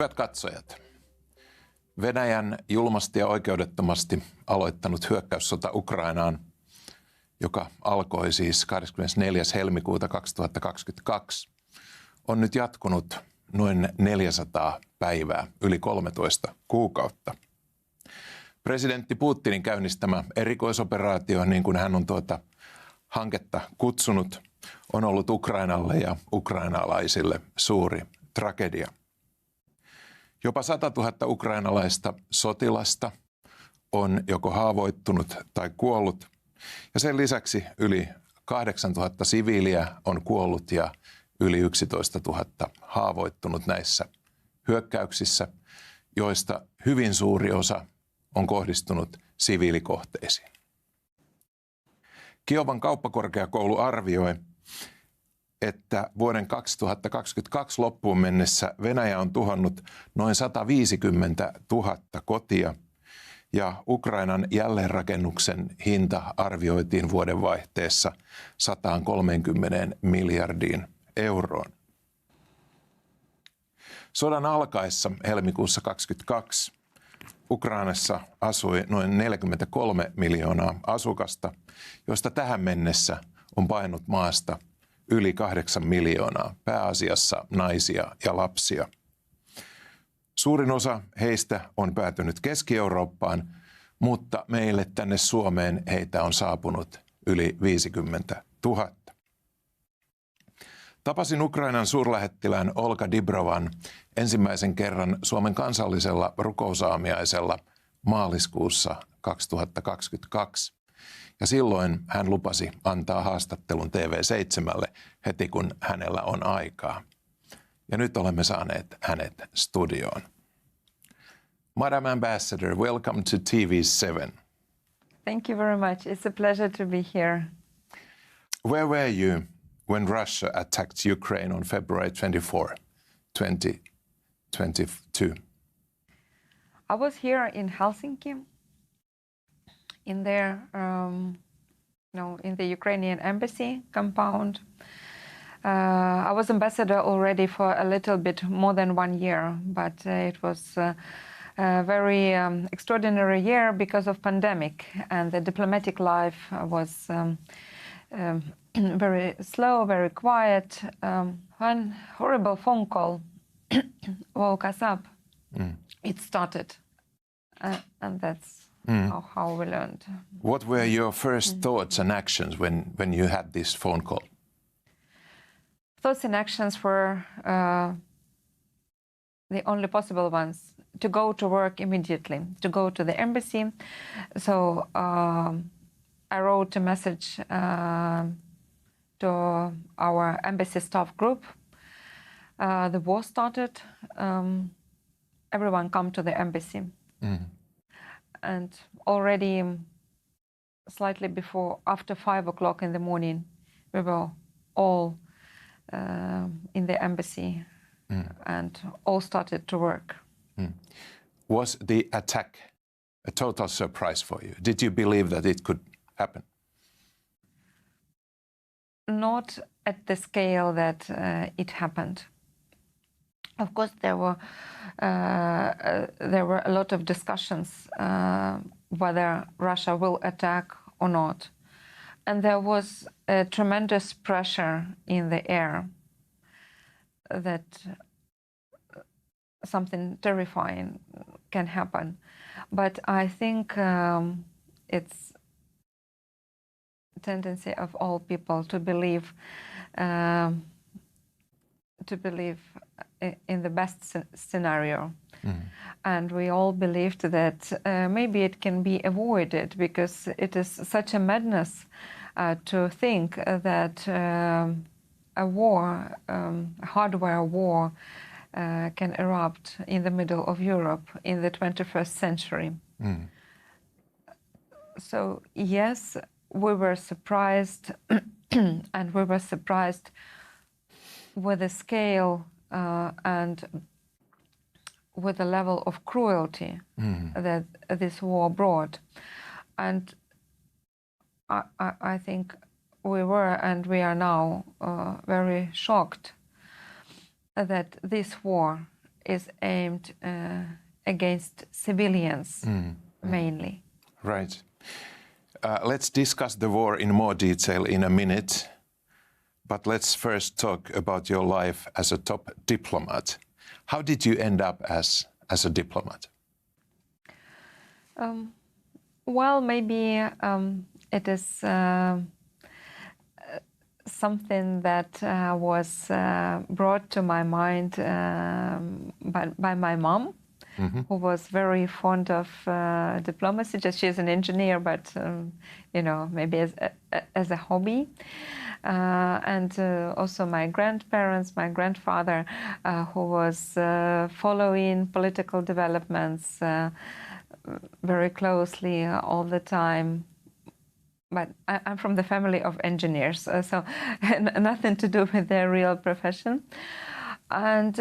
Hyvät katsojat, Venäjän julmasti ja oikeudettomasti aloittanut hyökkäyssota Ukrainaan, joka alkoi siis 24. helmikuuta 2022, on nyt jatkunut noin 400 päivää, yli 13 kuukautta. Presidentti Putinin käynnistämä erikoisoperaatio, niin kuin hän on tuota hanketta kutsunut, on ollut Ukrainalle ja ukrainalaisille suuri tragedia. Jopa 100 000 ukrainalaista sotilasta on joko haavoittunut tai kuollut, ja sen lisäksi yli 8 000 siviiliä on kuollut ja yli 11 000 haavoittunut näissä hyökkäyksissä, joista hyvin suuri osa on kohdistunut siviilikohteisiin. Kiovan kauppakorkeakoulu arvioi, että vuoden 2022 loppuun mennessä Venäjä on tuhannut noin 150 000 kotia ja Ukrainan jälleenrakennuksen hinta arvioitiin vuodenvaihteessa 130 miljardiin euroon. Sodan alkaessa helmikuussa 2022 Ukrainassa asui noin 43 miljoonaa asukasta, joista tähän mennessä on paennut maasta yli 8 miljoonaa, pääasiassa naisia ja lapsia. Suurin osa heistä on päätynyt Keski-Eurooppaan, mutta meille tänne Suomeen heitä on saapunut yli 50 000. Tapasin Ukrainan suurlähettilään Olga Dibrovan ensimmäisen kerran Suomen kansallisella rukousaamiaisella maaliskuussa 2022. Ja silloin hän lupasi antaa haastattelun TV7 heti kun hänellä on aikaa. Ja nyt olemme saaneet hänet studioon. Madam Ambassador, welcome to TV7. Thank you very much. It's a pleasure to be here. Where were you when Russia attacked Ukraine on February 24, 2022? I was here in Helsinki, in there, in the Ukrainian embassy compound. I was ambassador already for a little bit more than 1 year, but it was a very extraordinary year because of pandemic, and the diplomatic life was very slow, very quiet. One horrible phone call woke us up. It started, and that's how we learned. What were your first thoughts and actions when you had this phone call? Thoughts and actions were the only possible ones: to go to work immediately, to go to the embassy. So I wrote a message to our embassy staff group. The war started. Everyone come to the embassy. And already slightly after 5 o'clock in the morning, we were all in the embassy and all started to work. Was the attack a total surprise for you? Did you believe that it could happen? Not at the scale that it happened. Of course, there were a lot of discussions whether Russia will attack or not. And there was a tremendous pressure in the air that something terrifying can happen. But I think it's a tendency of all people to believe in the best scenario. And we all believed that maybe it can be avoided, because it is such a madness to think that a war, a hardware war, can erupt in the middle of Europe in the 21st century. So yes, we were surprised, and we were surprised with the scale and with the level of cruelty that this war brought. And I think we were, and we are now, very shocked that this war is aimed against civilians mainly. Right. Let's discuss the war in more detail in a minute, but let's first talk about your life as a top diplomat. How did you end up as a diplomat? Well, maybe it is something that was brought to my mind by my mom, who was very fond of diplomacy. Just she's an engineer, but maybe as a hobby. And also my grandparents, my grandfather, who was following political developments very closely all the time. But I'm from the family of engineers, so nothing to do with their real profession. And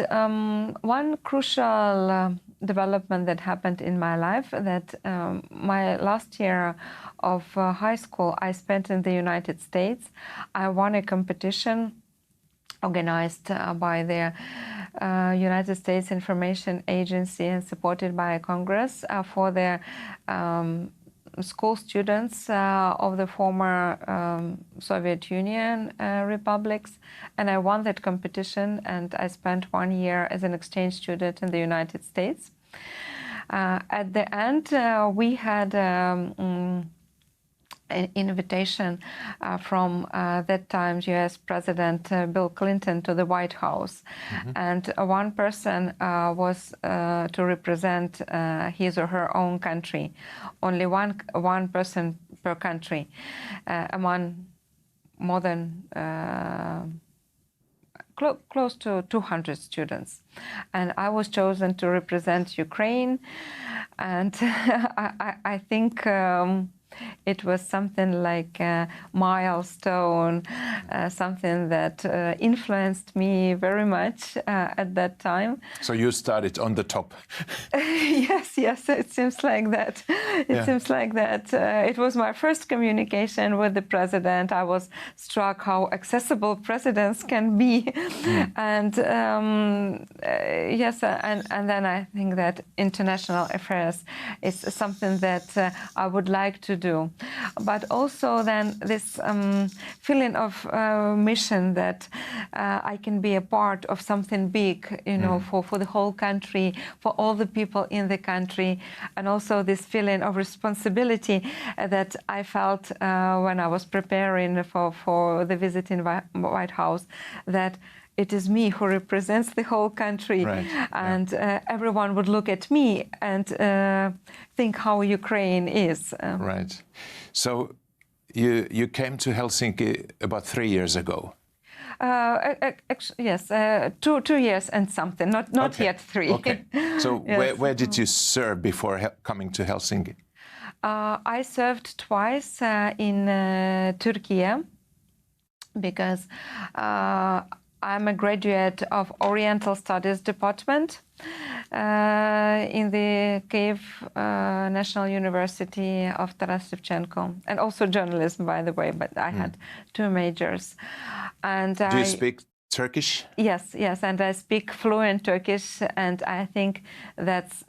one crucial development that happened in my life, that my last year of high school I spent in the United States. I won a competition organized by the United States Information Agency and supported by Congress for the school students of the former Soviet Union republics, and I won that competition, and I spent 1 year as an exchange student in the United States. At the end, we had an invitation from that time U.S. President Bill Clinton to the White House, and one person was to represent his or her own country, only one person per country, among more than close to 200 students. And I was chosen to represent Ukraine, and I think it was something like a milestone, something that influenced me very much at that time. So you started on the top. Yes, it seems like that. Seems like that. It was my first communication with the president. I was struck how accessible presidents can be. And yes, and then I think that international affairs is something that I would like to do. But also then this feeling of mission that I can be a part of something big, for the whole country, for all the people in the country, and also this feeling of responsibility that I felt when I was preparing for the visit in White House, that it is me who represents the whole country, right. And everyone would look at me and think how Ukraine is. Right. So you came to Helsinki about 3 years ago. Yes, 2 years and something, not Okay. yet 3. Okay. So Yes. where did you serve before coming to Helsinki? I served twice in Turkey because I'm a graduate of Oriental Studies Department in the Kyiv National University of Taras Shevchenko, and also journalism, by the way, but I had 2 majors. And Do you speak Turkish? Yes, and I speak fluent Turkish, and I think that's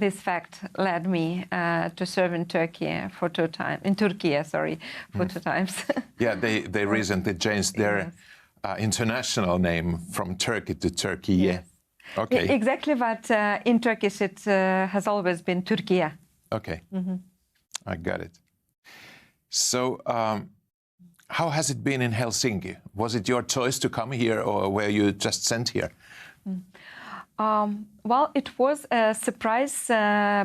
this fact led me to serve in Turkey for 2 times. In Turkey, sorry, for 2 times. Yeah, they recently changed their international name from Turkey to Turkey. Yes. Okay. Exactly, but in Turkish it has always been Türkiye. Okay. I got it. So how has it been in Helsinki? Was it your choice to come here, or were you just sent here? Well, it was a surprise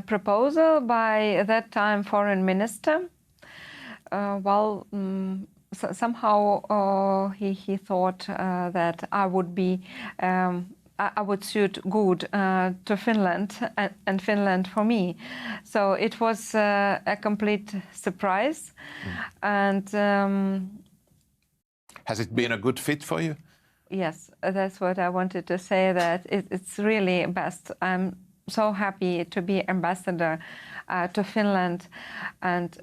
proposal by that time foreign minister. Somehow he thought that I would be I would suit good to Finland and Finland for me. So it was a complete surprise. And has it been a good fit for you? Yes, that's what I wanted to say, that it's really best. I'm so happy to be ambassador to Finland. And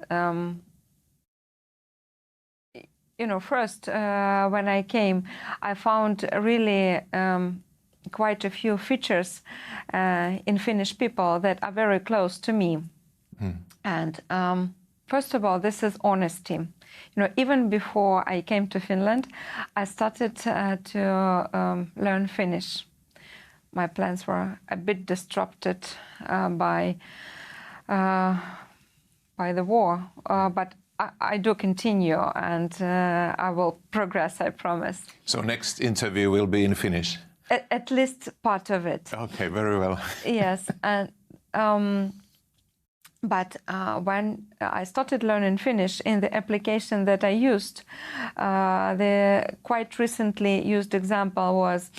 first when I came, I found really quite a few features in Finnish people that are very close to me. And first of all, this is honesty. You know, even before I came to Finland, I started to learn Finnish. My plans were a bit disrupted by the war, but I do continue, and I will progress, I promise. So next interview will be in Finnish? At least part of it. Okay, very well. Yes, and but when I started learning Finnish in the application that I used, the quite recently used example was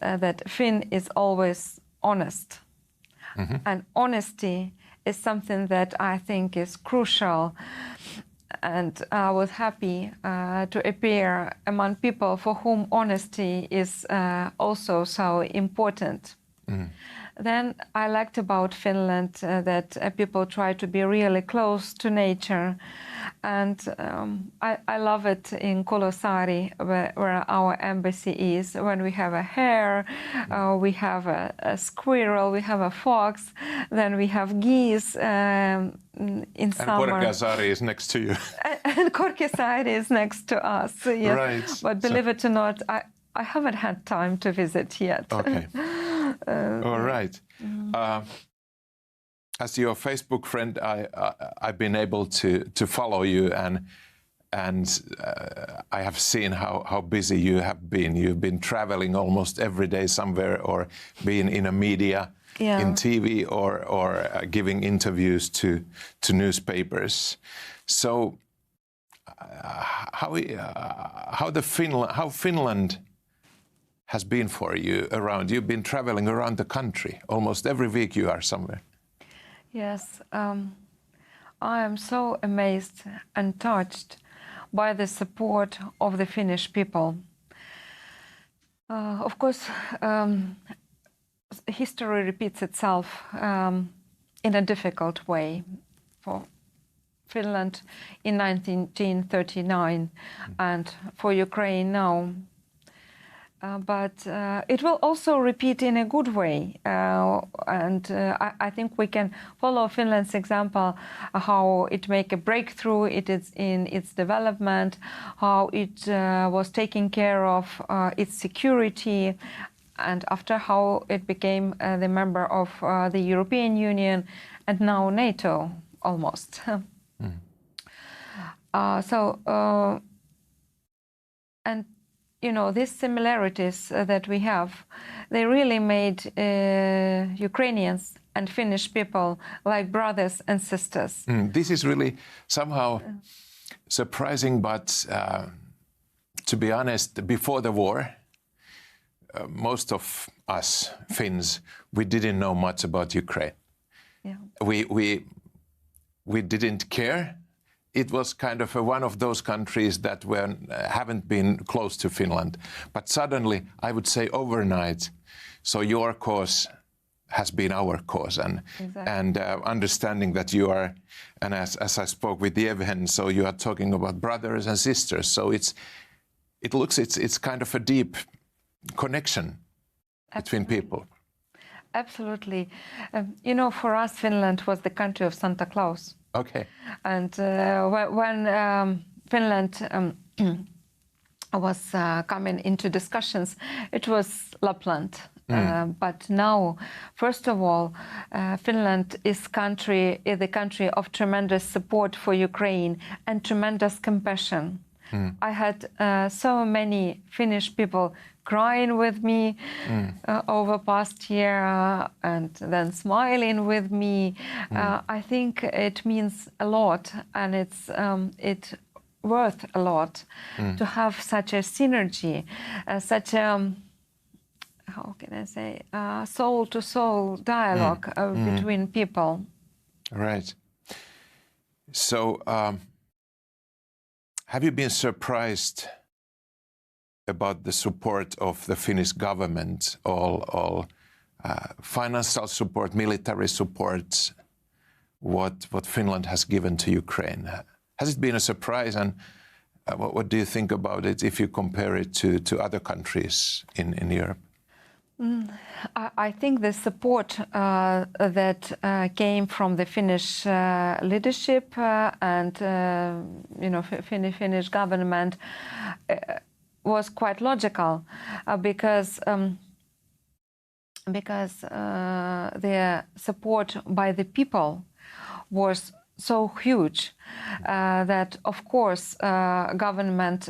that Finn is always honest. And honesty is something that I think is crucial. And I was happy to appear among people for whom honesty is also so important. Then I liked about Finland that people try to be really close to nature. And I love it in Kulosaari, where our embassy is. When we have a hare, we have a squirrel, we have a fox, then we have geese in summer. And Korkeasaari is next to you. And Korkeasaari is next to us, yes. Right. But believe it or not, I haven't had time to visit yet. Okay. All right. As your Facebook friend, I've been able to follow you, and I have seen how busy you have been. You've been traveling almost every day somewhere, or being in a media, in TV, or giving interviews to newspapers. So, how Finland has been for you around? You've been traveling around the country. Almost every week you are somewhere. Yes, I am so amazed and touched by the support of the Finnish people. Of course, history repeats itself in a difficult way for Finland in 1939 and for Ukraine now. But it will also repeat in a good way. I think we can follow Finland's example, how it made a breakthrough it is in its development, how it was taking care of its security, and after how it became the member of the European Union and now NATO almost. And you know, these similarities that we have, they really made Ukrainians and Finnish people like brothers and sisters. This is really somehow surprising, but to be honest, before the war, most of us Finns, we didn't know much about Ukraine. Yeah. We didn't care. It was kind of one of those countries that haven't been close to Finland. But suddenly, I would say overnight, so your cause has been our cause. And understanding that you are, and as I spoke with Yevhen, so you are talking about brothers and sisters. So it's kind of a deep connection between people. Absolutely. You know, for us, Finland was the country of Santa Claus. Okay. And when Finland was coming into discussions, it was Lapland. But now, first of all, Finland is the country of tremendous support for Ukraine and tremendous compassion. I had so many Finnish people crying with me over past year and then smiling with me. I think it means a lot, and it's worth a lot to have such a synergy, such a how can I say soul-to-soul dialogue between people. Right. So, have you been surprised about the support of the Finnish government, all financial support, military support, what Finland has given to Ukraine? Has it been a surprise, and what do you think about it if you compare it to other countries in Europe? I think the support that came from the Finnish leadership and Finnish government was quite logical because the support by the people was so huge that, of course, government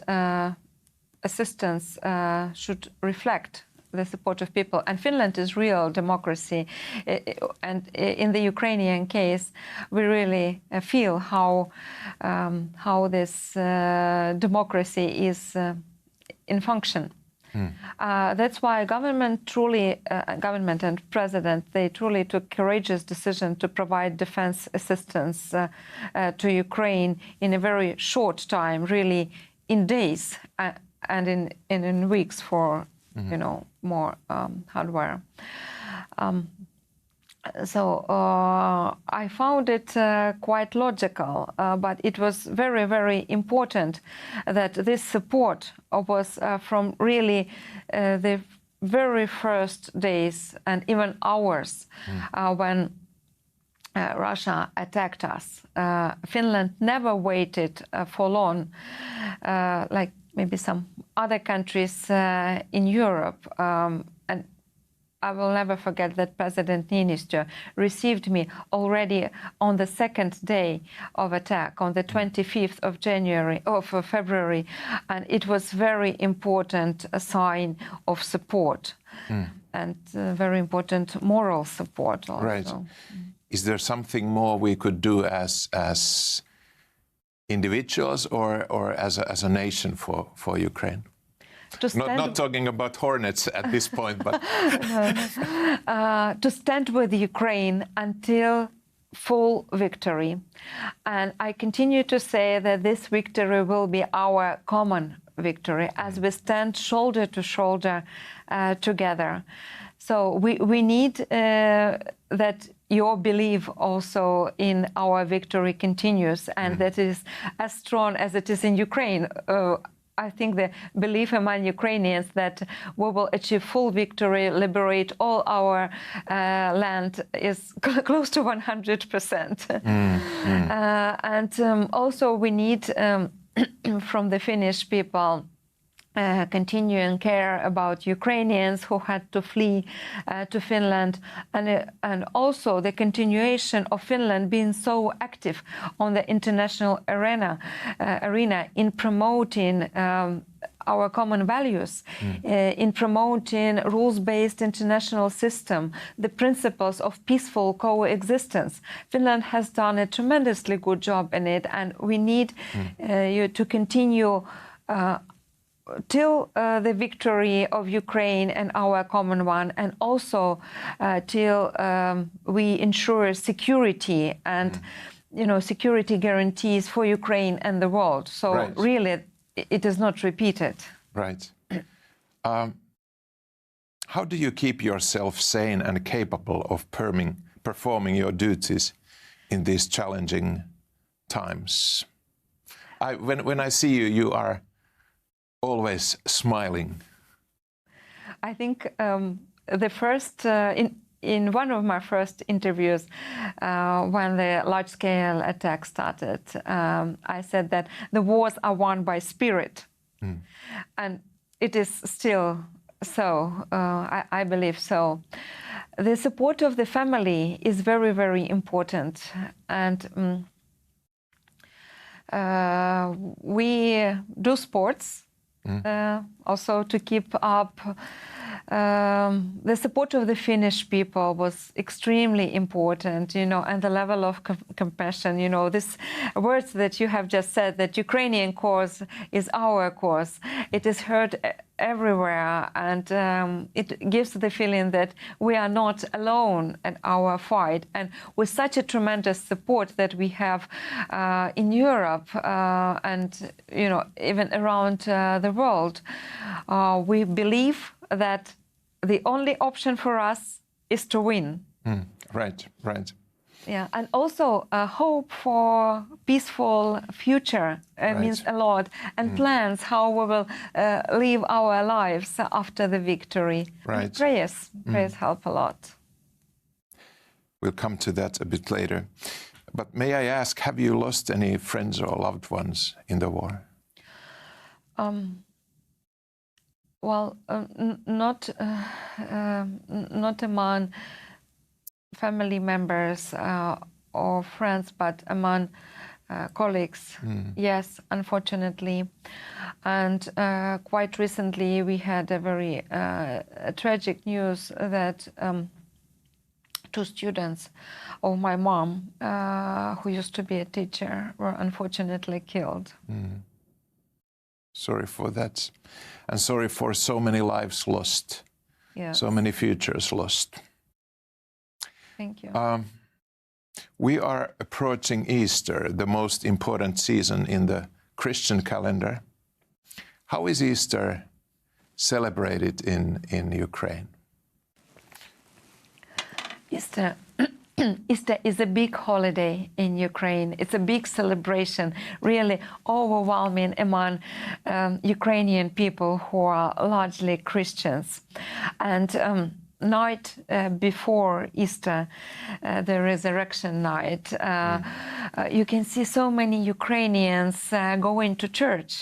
assistance should reflect the support of people. And Finland is real democracy. And in the Ukrainian case, we really feel how this democracy is in function. That's why government and president, they truly took courageous decision to provide defense assistance to Ukraine in a very short time, really in days and in weeks for more hardware. So I found it quite logical, but it was very, very important that this support was from really the very first days and even hours when Russia attacked us. Finland never waited for long, like maybe some other countries in Europe. And I will never forget that President Niinistö received me already on the second day of attack, on the 25th of February, and it was very important a sign of support and very important moral support also. Right. Is there something more we could do as individuals or as a nation for Ukraine? Not talking about hornets at this point, but to stand with Ukraine until full victory. And I continue to say that this victory will be our common victory as we stand shoulder to shoulder together. So we need that your belief also in our victory continues, and that is as strong as it is in Ukraine. I think the belief among Ukrainians that we will achieve full victory, liberate all our land is close to 100%. And also we need from the Finnish people continuing care about Ukrainians who had to flee to Finland, and also the continuation of Finland being so active on the international arena in promoting our common values, in promoting rules-based international system, the principles of peaceful coexistence. Finland has done a tremendously good job in it, and we need you to continue till the victory of Ukraine and our common one, and also till we ensure security and security guarantees for Ukraine and the world. So really, it is not repeated. Right. How do you keep yourself sane and capable of performing your duties in these challenging times? When I see you, you are always smiling. I think the first in one of my first interviews, when the large-scale attack started, I said that the wars are won by spirit, and it is still so. I believe so. The support of the family is very, very important, and we do sports. Also to keep up. The support of the Finnish people was extremely important, and the level of compassion, these words that you have just said, that Ukrainian cause is our cause. It is heard everywhere, and it gives the feeling that we are not alone in our fight. And with such a tremendous support that we have in Europe and even around the world, we believe that the only option for us is to win. Right. Yeah, and also hope for peaceful future means a lot, and plans how we will live our lives after the victory. Right. And prayers help a lot. We'll come to that a bit later. But may I ask, have you lost any friends or loved ones in the war? Well, not among family members or friends, but among colleagues. Yes, unfortunately. And quite recently we had a very tragic news that 2 students of my mom, who used to be a teacher, were unfortunately killed. Sorry for that. And sorry for so many lives lost. Yes. So many futures lost. Thank you. We are approaching Easter, the most important season in the Christian calendar. How is Easter celebrated in Ukraine? Easter is a big holiday in Ukraine. It's a big celebration, really overwhelming among Ukrainian people who are largely Christians. And night before Easter, the resurrection night, you can see so many Ukrainians going to church.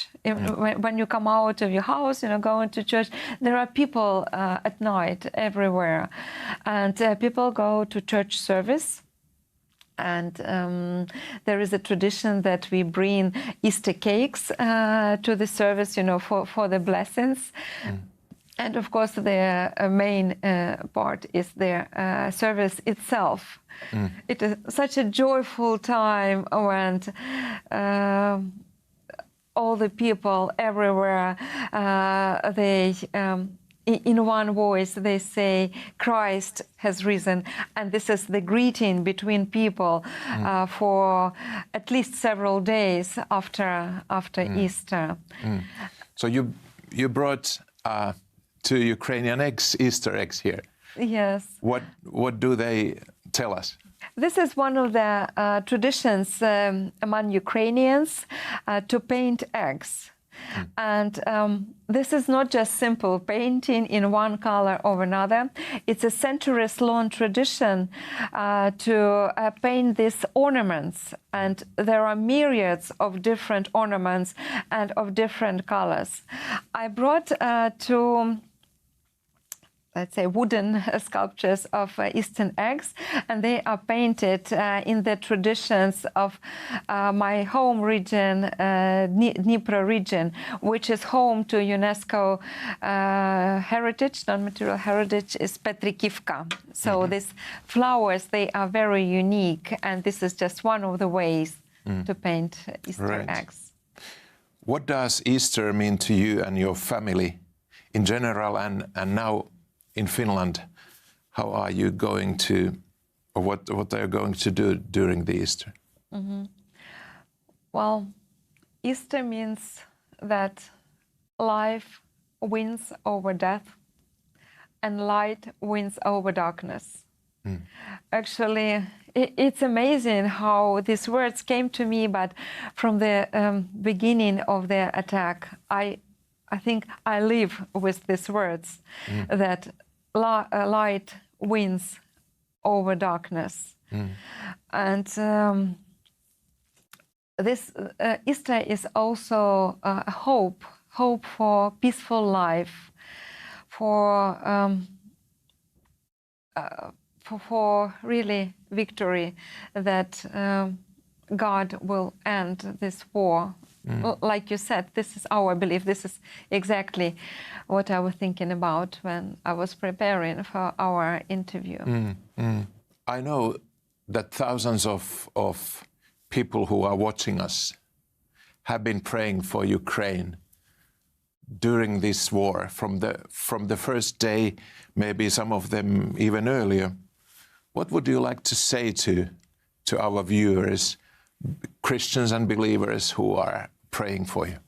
When you come out of your house, going to church, there are people at night everywhere. And people go to church service. And there is a tradition that we bring Easter cakes to the service, for the blessings. And of course, the main part is the service itself. It is such a joyful time when all the people everywhere, they in one voice they say, Christ has risen. And this is the greeting between people for at least several days after Easter. So you brought 2 Ukrainian eggs, Easter eggs here. Yes. What do they tell us? This is one of the traditions among Ukrainians to paint eggs. And this is not just simple painting in one color or another. It's a centuries-long tradition to paint these ornaments. And there are myriads of different ornaments and of different colors. I brought 2, let's say, wooden sculptures of Eastern eggs, and they are painted in the traditions of my home region, Dnipro region, which is home to UNESCO heritage, non-material heritage, is Petrikivka. So these flowers, they are very unique, and this is just one of the ways to paint Easter eggs. What does Easter mean to you and your family in general, and now in Finland? How are you going to, or what are you going to do during the Easter? Well, Easter means that life wins over death and light wins over darkness. Actually, it's amazing how these words came to me, but from the beginning of the attack, I think I live with these words, that light wins over darkness. And this Easter is also a hope for peaceful life, for really victory, that God will end this war. Like you said, this is our belief. This is exactly what I was thinking about when I was preparing for our interview. I know that thousands of people who are watching us have been praying for Ukraine during this war, from the first day, maybe some of them even earlier. What would you like to say to our viewers, Christians and believers who are praying for you?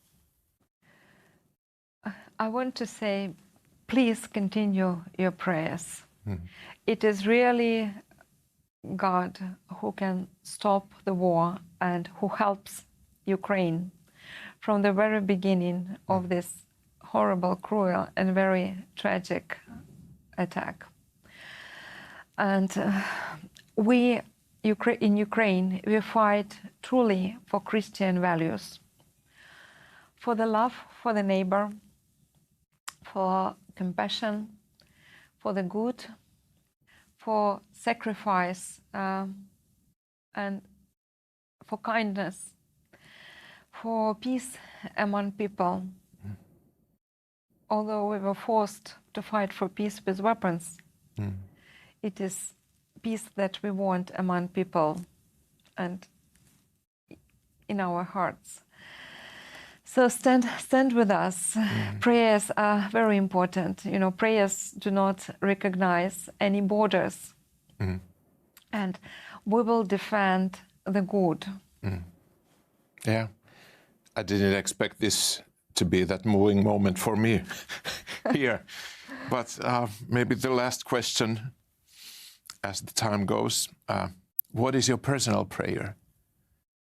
I want to say, please continue your prayers. It is really God who can stop the war and who helps Ukraine from the very beginning of this horrible, cruel, and very tragic attack. And we in Ukraine, we fight truly for Christian values, for the love for the neighbor, for compassion, for the good, for sacrifice, and for kindness, for peace among people. Although we were forced to fight for peace with weapons, it is peace that we want among people and in our hearts. So stand with us. Prayers are very important. You know, prayers do not recognize any borders. And we will defend the good. Yeah, I didn't expect this to be that moving moment for me here. But maybe the last question as the time goes. What is your personal prayer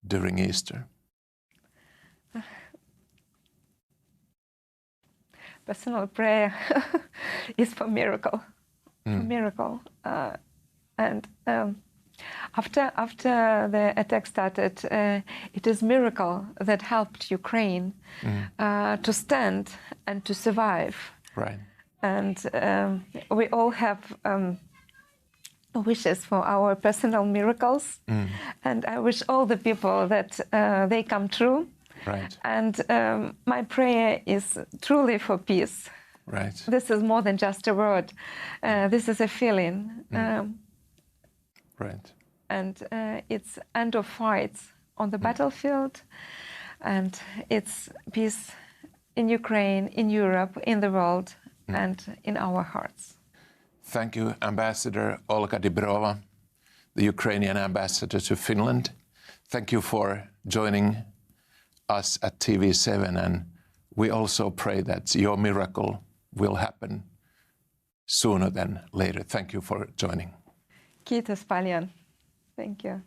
during Easter? Personal prayer is for miracle, for miracle. And after the attack started, it is miracle that helped Ukraine to stand and to survive. Right. And we all have wishes for our personal miracles. And I wish all the people that they come true. Right. And my prayer is truly for peace. Right. This is more than just a word. This is a feeling. Right. And it's end of fights on the battlefield. And it's peace in Ukraine, in Europe, in the world, and in our hearts. Thank you, Ambassador Olga Dibrova, the Ukrainian ambassador to Finland. Thank you for joining us at TV7, and we also pray that your miracle will happen sooner than later. Thank you for joining. Kiitos paljon. Thank you.